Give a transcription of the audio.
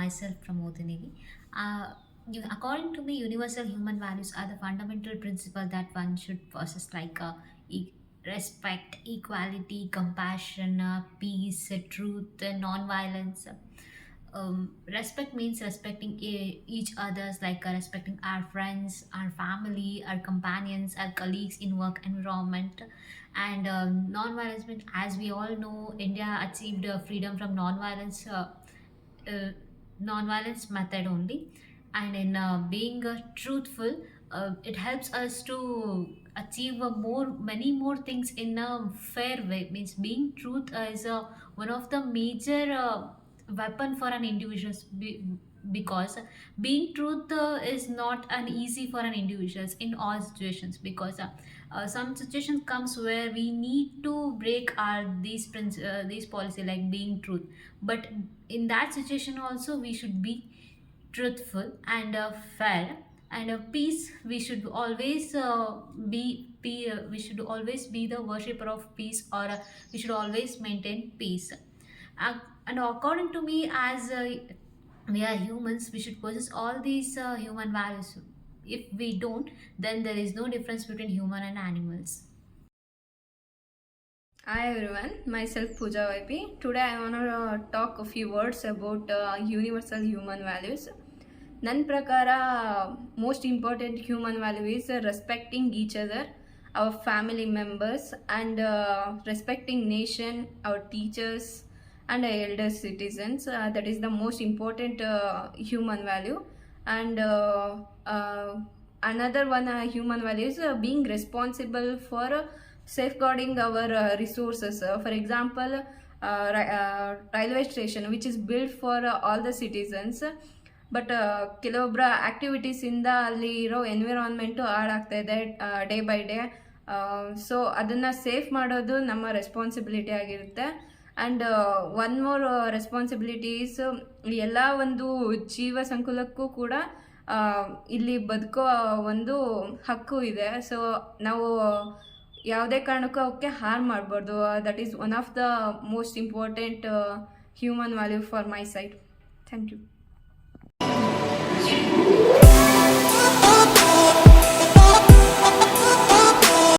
myself Pramodini. According to me, universal human values are the fundamental principle that one should possess, like respect, equality, compassion, peace, truth, non-violence. Respect means respecting each others, like respecting our friends, our family, our companions, our colleagues in work environment. And non-violence means, as we all know, India achieved freedom from uh, non-violence method only. And in being truthful, it helps us to achieve many more things in a fair way. Means being truth is one of the major weapon for an individual, because being truth is not an easy for an individuals in all situations, because some situation comes where we need to break our these policy, like being truth. But in that situation also, we should be truthful and fair. And peace, we should always we should always be the worshipper of peace, or we should always maintain peace. uh, and according to me, as we are humans, we should possess all these human values. If we don't, then there is no difference between human and animals. Hi everyone, myself Pooja YP. Today I want to talk a few words about universal human values. ನನ್ನ ಪ್ರಕಾರ most important human value is respecting each other, our family members, and respecting nation, our teachers, and our elder citizens. That is the most important human value. And another one human value is being responsible for safeguarding our resources. For example, railway station which is built for all the citizens, but ಕೆಲವೊಬ್ಬರ ಆ್ಯಕ್ಟಿವಿಟೀಸಿಂದ ಅಲ್ಲಿ ಇರೋ environment ಹಾಳಾಗ್ತಾ ಇದೆ day by day. So ಅದನ್ನು safe ಮಾಡೋದು ನಮ್ಮ responsibility ಆಗಿರುತ್ತೆ. ಆ್ಯಂಡ್ ಒನ್ ಮೋರ್ ರೆಸ್ಪಾನ್ಸಿಬಿಲಿಟೀಸ್, ಎಲ್ಲ ಒಂದು ಜೀವ ಸಂಕುಲಕ್ಕೂ ಕೂಡ ಇಲ್ಲಿ ಬದುಕೋ ಒಂದು ಹಕ್ಕು ಇದೆ. ಸೊ ನಾವು ಯಾವುದೇ ಕಾರಣಕ್ಕೂ ಅವಕ್ಕೆ ಹಾರ್ಮ್ ಮಾಡಬಾರ್ದು. That is one of the most important human value for my side. Thank you.